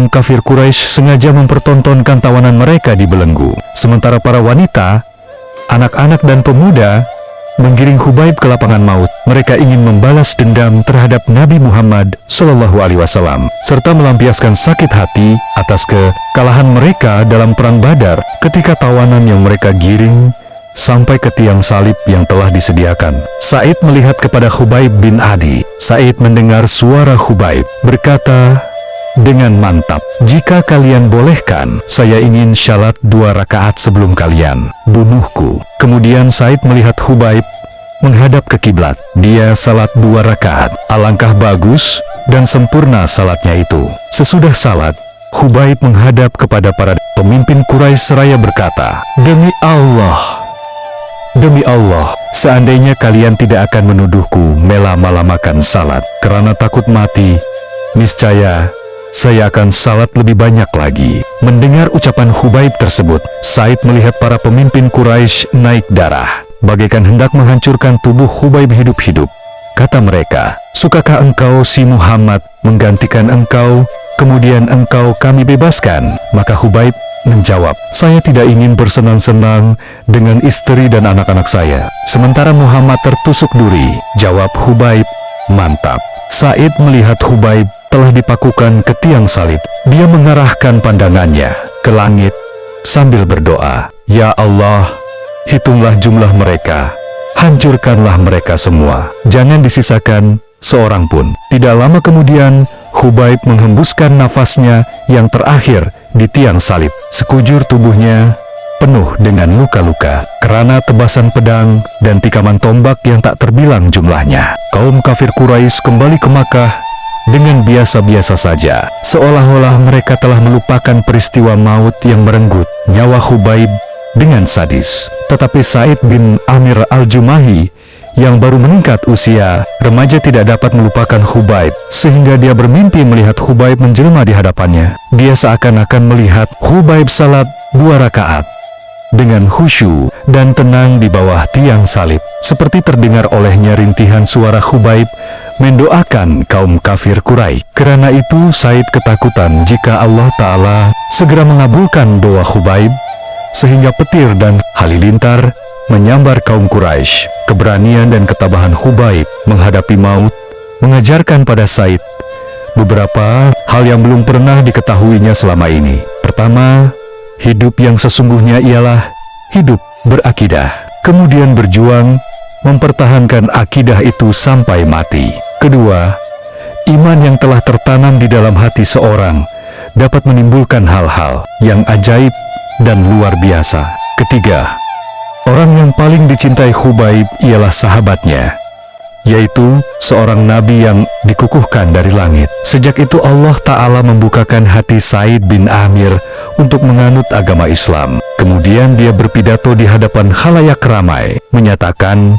kaum kafir Quraisy sengaja mempertontonkan tawanan mereka di belenggu. Sementara para wanita, anak-anak dan pemuda menggiring Khubaib ke lapangan maut. Mereka ingin membalas dendam terhadap Nabi Muhammad SAW, serta melampiaskan sakit hati atas kekalahan mereka dalam perang Badar ketika tawanan yang mereka giring sampai ke tiang salib yang telah disediakan. Said melihat kepada Khubaib bin Adi. Said mendengar suara Khubaib berkata dengan mantap, "Jika kalian bolehkan, saya ingin syalat 2 rakaat sebelum kalian bunuhku." Kemudian Said melihat Khubaib menghadap ke kiblat. Dia salat 2 rakaat. Alangkah bagus dan sempurna salatnya itu. Sesudah salat, Khubaib menghadap kepada para pemimpin Quraisy seraya berkata, "Demi Allah, seandainya kalian tidak akan menuduhku melama-lamakan salat karena takut mati, niscaya saya akan salat lebih banyak lagi." Mendengar ucapan Khubaib tersebut, Said melihat para pemimpin Quraisy naik darah, bagaikan hendak menghancurkan tubuh Khubaib hidup-hidup. Kata mereka, "Sukakah engkau si Muhammad menggantikan engkau, kemudian engkau kami bebaskan?" Maka Khubaib menjawab, "Saya tidak ingin bersenang-senang dengan istri dan anak-anak saya, sementara Muhammad tertusuk duri." Jawab Khubaib, "Mantap." Said melihat Khubaib telah dipakukan ke tiang salib. Dia mengarahkan pandangannya ke langit sambil berdoa, "Ya Allah, hitunglah jumlah mereka, hancurkanlah mereka semua, jangan disisakan seorang pun." Tidak lama kemudian, Khubaib menghembuskan nafasnya yang terakhir di tiang salib. Sekujur tubuhnya penuh dengan luka-luka karena tebasan pedang dan tikaman tombak yang tak terbilang jumlahnya. Kaum kafir Quraisy kembali ke Makkah dengan biasa-biasa saja, seolah-olah mereka telah melupakan peristiwa maut yang merenggut nyawa Khubaib dengan sadis. Tetapi Said bin Amir al-Jumahi yang baru meningkat usia remaja tidak dapat melupakan Khubaib, sehingga dia bermimpi melihat Khubaib menjelma di hadapannya. Dia seakan-akan melihat Khubaib salat 2 rakaat dengan khusyuk dan tenang di bawah tiang salib. Seperti terdengar olehnya rintihan suara Khubaib mendoakan kaum kafir Quraisy. Karena itu Said ketakutan jika Allah Ta'ala segera mengabulkan doa Khubaib, sehingga petir dan halilintar menyambar kaum Quraisy. Keberanian dan ketabahan Khubaib menghadapi maut mengajarkan pada Said beberapa hal yang belum pernah diketahuinya selama ini. Pertama, hidup yang sesungguhnya ialah hidup berakidah, kemudian berjuang mempertahankan akidah itu sampai mati. Kedua, iman yang telah tertanam di dalam hati seorang dapat menimbulkan hal-hal yang ajaib dan luar biasa. Ketiga, orang yang paling dicintai Khubaib ialah sahabatnya, yaitu seorang nabi yang dikukuhkan dari langit. Sejak itu Allah Ta'ala membukakan hati Said bin Amir untuk menganut agama Islam. Kemudian dia berpidato di hadapan khalayak ramai, menyatakan,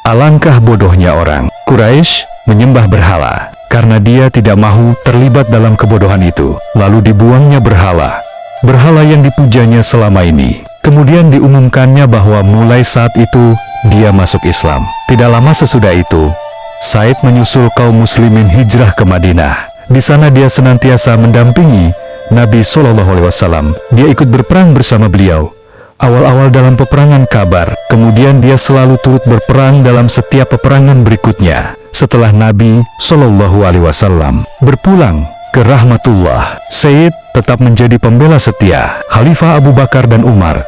"Alangkah bodohnya orang Quraisy menyembah berhala, karena dia tidak mahu terlibat dalam kebodohan itu." Lalu dibuangnya berhala yang dipujanya selama ini. Kemudian diumumkannya bahwa mulai saat itu dia masuk Islam. Tidak lama sesudah itu, Said menyusul kaum muslimin hijrah ke Madinah. Di sana dia senantiasa mendampingi Nabi SAW. Dia ikut berperang bersama beliau. Awal-awal dalam peperangan Khabar, kemudian dia selalu turut berperang dalam setiap peperangan berikutnya. Setelah Nabi SAW berpulang ke rahmatullah, Said tetap menjadi pembela setia Khalifah Abu Bakar dan Umar.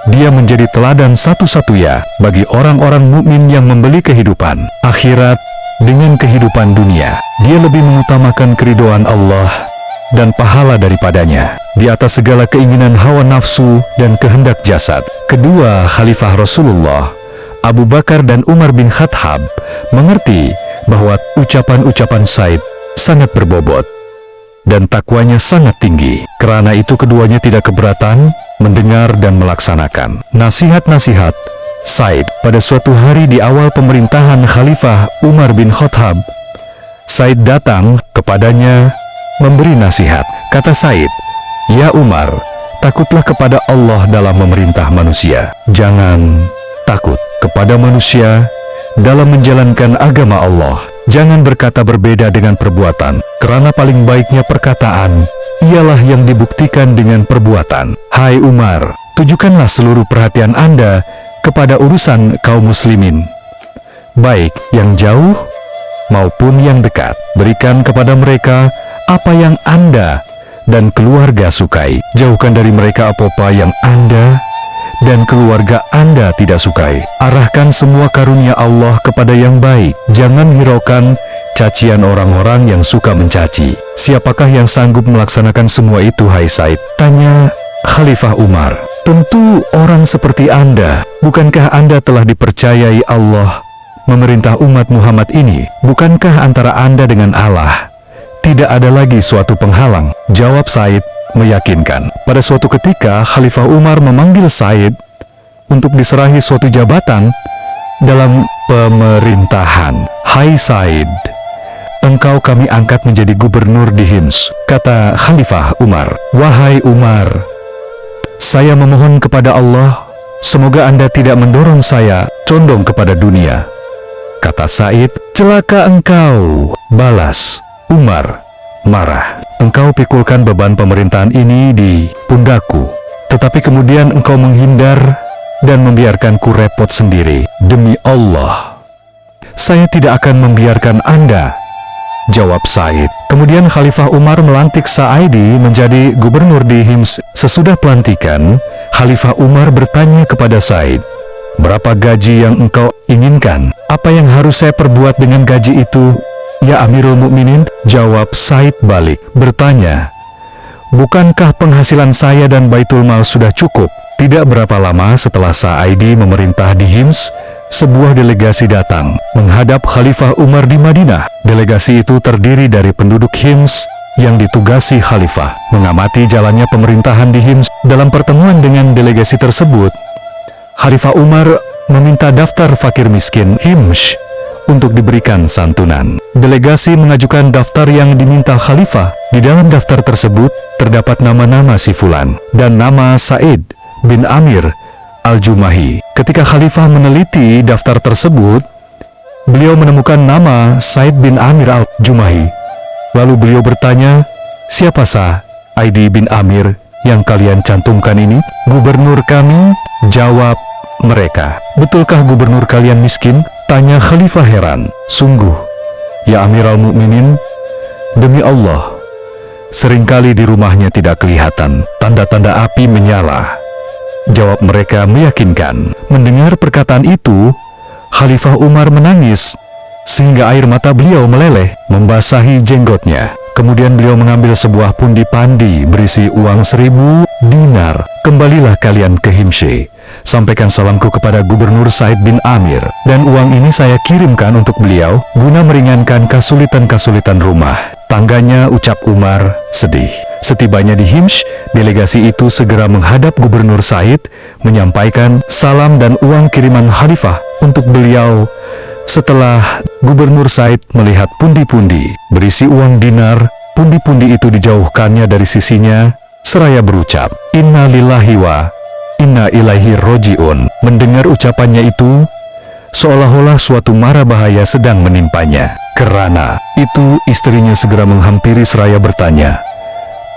Dia menjadi teladan satu-satunya bagi orang-orang mukmin yang membeli kehidupan akhirat dengan kehidupan dunia. Dia lebih mengutamakan keridhaan Allah dan pahala daripadanya di atas segala keinginan hawa nafsu dan kehendak jasad. Kedua Khalifah Rasulullah, Abu Bakar dan Umar bin Khattab, mengerti bahwa ucapan-ucapan Said sangat berbobot dan takwanya sangat tinggi. Karena itu keduanya tidak keberatan mendengar dan melaksanakan nasihat-nasihat Said. Pada suatu hari di awal pemerintahan Khalifah Umar bin Khattab, Said datang kepadanya memberi nasihat. Kata Said, "Ya Umar, takutlah kepada Allah dalam memerintah manusia. Jangan takut kepada manusia dalam menjalankan agama Allah. Jangan berkata berbeda dengan perbuatan, karena paling baiknya perkataan ialah yang dibuktikan dengan perbuatan. Hai Umar, tujukanlah seluruh perhatian Anda kepada urusan kaum muslimin, baik yang jauh maupun yang dekat. Berikan kepada mereka apa yang Anda dan keluarga sukai. Jauhkan dari mereka apa-apa yang Anda dan keluarga Anda tidak sukai. Arahkan semua karunia Allah kepada yang baik. Jangan hiraukan cacian orang-orang yang suka mencaci. Siapakah yang sanggup melaksanakan semua itu, hai Said? Tanya Khalifah Umar. Tentu orang seperti Anda. Bukankah Anda telah dipercayai Allah memerintah umat Muhammad ini? Bukankah antara Anda dengan Allah tidak ada lagi suatu penghalang? Jawab Said meyakinkan. Pada suatu ketika Khalifah Umar memanggil Said untuk diserahi suatu jabatan dalam pemerintahan. Hai Said, engkau kami angkat menjadi gubernur di Hims, kata Khalifah Umar. Wahai Umar, saya memohon kepada Allah, semoga Anda tidak mendorong saya condong kepada dunia, kata Said. Celaka engkau, balas Umar marah. Engkau pikulkan beban pemerintahan ini di pundakku, tetapi kemudian engkau menghindar dan membiarkanku repot sendiri. Demi Allah, saya tidak akan membiarkan Anda, jawab Said. Kemudian Khalifah Umar melantik Sa'idi menjadi gubernur di Hims. Sesudah pelantikan, Khalifah Umar bertanya kepada Said, berapa gaji yang engkau inginkan? Apa yang harus saya perbuat dengan gaji itu, ya Amirul Mukminin? Jawab Said balik, bertanya, bukankah penghasilan saya dan Baitul Mal sudah cukup? Tidak berapa lama setelah Sa'idi memerintah di Hims, sebuah delegasi datang menghadap Khalifah Umar di Madinah. Delegasi itu terdiri dari penduduk Hims yang ditugasi Khalifah mengamati jalannya pemerintahan di Hims. Dalam pertemuan dengan delegasi tersebut, Khalifah Umar meminta daftar fakir miskin Hims untuk diberikan santunan. Delegasi mengajukan daftar yang diminta Khalifah. Di dalam daftar tersebut terdapat nama-nama si Fulan dan nama Said bin Amir Al-Jumahi. Ketika Khalifah meneliti daftar tersebut, beliau menemukan nama Said bin Amir Al-Jumahi. Lalu beliau bertanya, siapa Said bin Amir yang kalian cantumkan ini? Gubernur kami, jawab mereka. Betulkah gubernur kalian miskin? Tanya Khalifah heran. Sungguh, ya Amirul Mukminin, demi Allah, seringkali di rumahnya tidak kelihatan tanda-tanda api menyala. Jawab mereka meyakinkan. Mendengar perkataan itu, Khalifah Umar menangis sehingga air mata beliau meleleh membasahi jenggotnya. Kemudian beliau mengambil sebuah pundi pandi berisi uang 1000 dinar. Kembalilah kalian ke Himsy, sampaikan salamku kepada Gubernur Said bin Amir, dan uang ini saya kirimkan untuk beliau guna meringankan kesulitan-kesulitan rumah tangganya, ucap Umar sedih. Setibanya di Hims, delegasi itu segera menghadap Gubernur Said, menyampaikan salam dan uang kiriman Khalifah untuk beliau. Setelah Gubernur Said melihat pundi-pundi berisi uang dinar, pundi-pundi itu dijauhkannya dari sisinya, seraya berucap, Inna lillahi wa inna ilaihi roji'un. Mendengar ucapannya itu, seolah-olah suatu mara bahaya sedang menimpanya. Kerana itu, istrinya segera menghampiri seraya bertanya,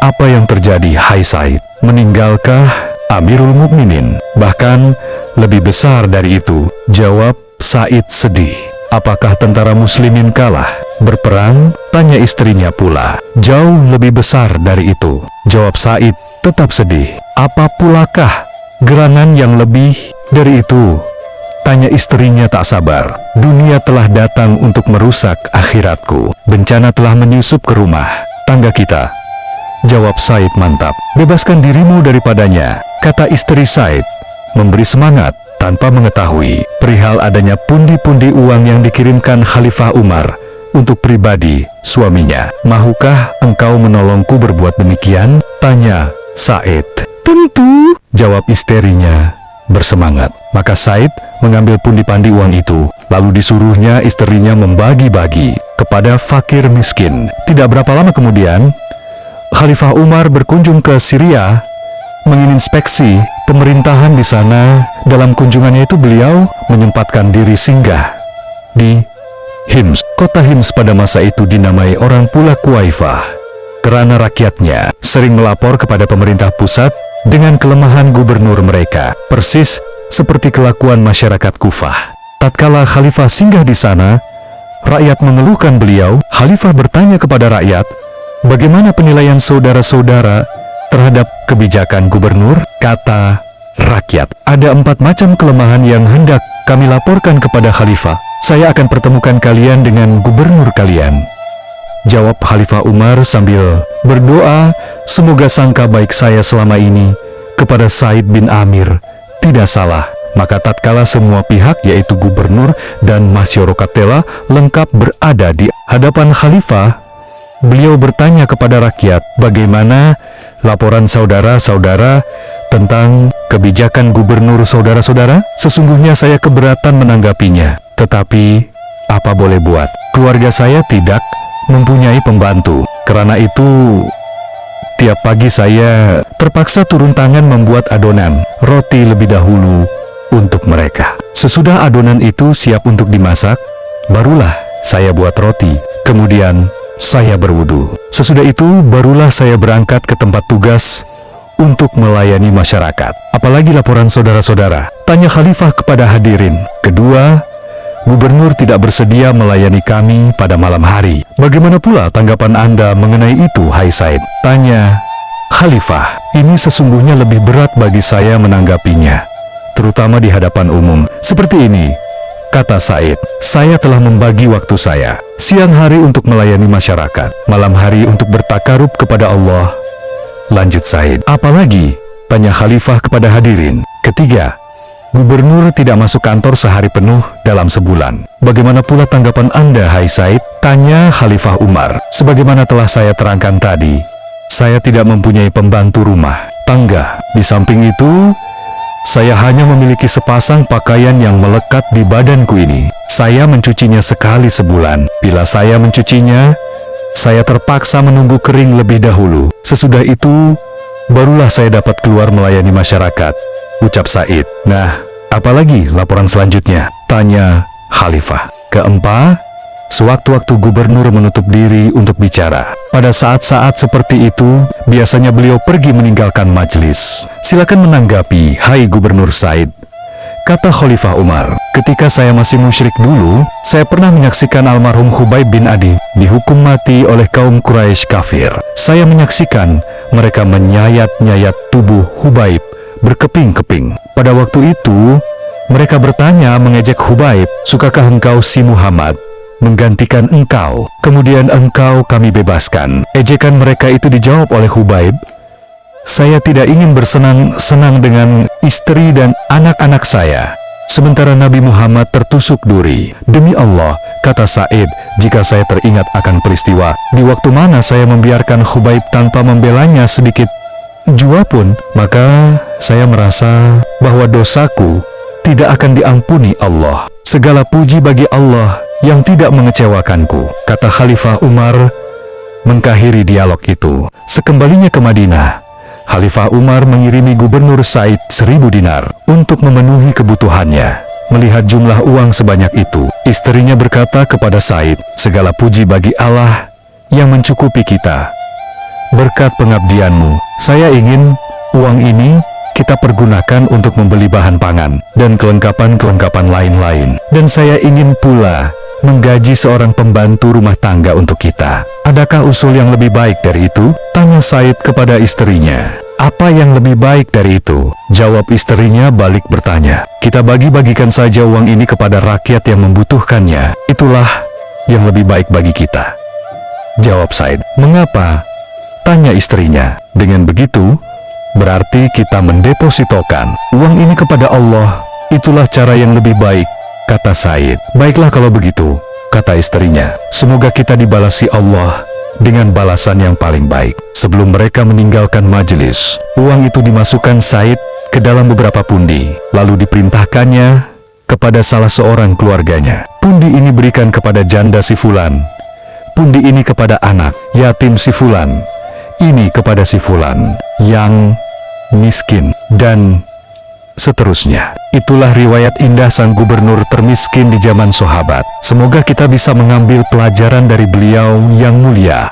apa yang terjadi, hai Said? Meninggalkah Amirul Mukminin? Bahkan lebih besar dari itu, jawab Said sedih. Apakah tentara muslimin kalah berperang? Tanya istrinya pula. Jauh lebih besar dari itu, jawab Said tetap sedih. Apa pulakah gerangan yang lebih dari itu? Tanya istrinya tak sabar. Dunia telah datang untuk merusak akhiratku. Bencana telah menyusup ke rumah tangga kita. Jawab Said mantap. Bebaskan dirimu daripadanya, kata istri Said, memberi semangat tanpa mengetahui perihal adanya pundi-pundi uang yang dikirimkan Khalifah Umar untuk pribadi suaminya. Mahukah engkau menolongku berbuat demikian? Tanya Said. Tentu, jawab istrinya bersemangat. Maka Said mengambil pundi-pundi uang itu, lalu disuruhnya istrinya membagi-bagi kepada fakir miskin. Tidak berapa lama kemudian, Khalifah Umar berkunjung ke Syria menginspeksi pemerintahan di sana. Dalam kunjungannya itu beliau menyempatkan diri singgah di Hims. Kota Hims pada masa itu dinamai orang pula Kuwaifah, Kerana rakyatnya sering melapor kepada pemerintah pusat dengan kelemahan gubernur mereka, persis seperti kelakuan masyarakat Kufah. Tatkala Khalifah singgah di sana, rakyat mengeluhkan beliau. Khalifah bertanya kepada rakyat, bagaimana penilaian saudara-saudara terhadap kebijakan gubernur? Kata rakyat, ada 4 macam kelemahan yang hendak kami laporkan kepada Khalifah. Saya akan pertemukan kalian dengan gubernur kalian. Jawab Khalifah Umar sambil berdoa, semoga sangka baik saya selama ini kepada Said bin Amir tidak salah. Maka tatkala semua pihak yaitu gubernur dan masyarakat telah lengkap berada di hadapan Khalifah, beliau bertanya kepada rakyat, bagaimana laporan saudara-saudara tentang kebijakan gubernur saudara-saudara? Sesungguhnya saya keberatan menanggapinya, tetapi apa boleh buat, keluarga saya tidak mempunyai pembantu. Karena itu tiap pagi saya terpaksa turun tangan membuat adonan roti lebih dahulu untuk mereka. Sesudah adonan itu siap untuk dimasak, barulah saya buat roti. Kemudian saya berwudu. Sesudah itu barulah saya berangkat ke tempat tugas untuk melayani masyarakat. Apalagi laporan saudara-saudara? Tanya Khalifah kepada hadirin. Kedua, gubernur tidak bersedia melayani kami pada malam hari. Bagaimana pula tanggapan Anda mengenai itu, hai Said? Tanya Khalifah. Ini sesungguhnya lebih berat bagi saya menanggapinya, terutama di hadapan umum. Seperti ini, kata Said, saya telah membagi waktu saya. Siang hari untuk melayani masyarakat, malam hari untuk bertakarub kepada Allah. Lanjut Said. Apalagi? Tanya Khalifah kepada hadirin. Ketiga, gubernur tidak masuk kantor sehari penuh dalam sebulan. Bagaimana pula tanggapan Anda, hai Said? Tanya Khalifah Umar. Sebagaimana telah saya terangkan tadi, saya tidak mempunyai pembantu rumah tangga. Di samping itu, saya hanya memiliki sepasang pakaian yang melekat di badanku ini. Saya mencucinya sekali sebulan. Bila saya mencucinya, saya terpaksa menunggu kering lebih dahulu. Sesudah itu, barulah saya dapat keluar melayani masyarakat, ucap Said. Nah, apalagi laporan selanjutnya? Tanya Khalifah. Keempat, sewaktu-waktu gubernur menutup diri untuk bicara. Pada saat-saat seperti itu, biasanya beliau pergi meninggalkan majelis. Silakan menanggapi, hai Gubernur Said. Kata Khalifah Umar, ketika saya masih musyrik dulu, saya pernah menyaksikan almarhum Khubayb bin Adi dihukum mati oleh kaum Quraisy kafir. Saya menyaksikan mereka menyayat-nyayat tubuh Khubayb berkeping-keping. Pada waktu itu, mereka bertanya mengejek Khubayb, sukakah engkau si Muhammad menggantikan engkau? Kemudian engkau kami bebaskan. Ejekan mereka itu dijawab oleh Khubayb, saya tidak ingin bersenang-senang dengan istri dan anak-anak saya, sementara Nabi Muhammad tertusuk duri. Demi Allah, kata Said, jika saya teringat akan peristiwa di waktu mana saya membiarkan Khubayb tanpa membelanya sedikit jua pun, maka saya merasa bahwa dosaku tidak akan diampuni Allah. Segala puji bagi Allah yang tidak mengecewakanku, kata Khalifah Umar mengakhiri dialog itu. Sekembalinya ke Madinah, Khalifah Umar mengirimi Gubernur Said 1000 dinar untuk memenuhi kebutuhannya. Melihat jumlah uang sebanyak itu, istrinya berkata kepada Said, segala puji bagi Allah yang mencukupi kita. Berkat pengabdianmu, saya ingin uang ini kita pergunakan untuk membeli bahan pangan dan kelengkapan-kelengkapan lain-lain. Dan saya ingin pula menggaji seorang pembantu rumah tangga untuk kita. Adakah usul yang lebih baik dari itu? Tanya Said kepada istrinya. Apa yang lebih baik dari itu? Jawab istrinya balik bertanya. Kita bagi-bagikan saja uang ini kepada rakyat yang membutuhkannya. Itulah yang lebih baik bagi kita. Jawab Said. Mengapa? Tanya istrinya. Dengan begitu, berarti kita mendepositokan uang ini kepada Allah. Itulah cara yang lebih baik, kata Said. Baiklah kalau begitu, kata istrinya. Semoga kita dibalasi Allah dengan balasan yang paling baik. Sebelum mereka meninggalkan majelis, uang itu dimasukkan Said ke dalam beberapa pundi, lalu diperintahkannya kepada salah seorang keluarganya. Pundi ini berikan kepada janda si Fulan, pundi ini kepada anak yatim si Fulan, ini kepada si Fulan yang miskin, dan seterusnya. Itulah riwayat indah sang gubernur termiskin di zaman sahabat. Semoga kita bisa mengambil pelajaran dari beliau yang mulia.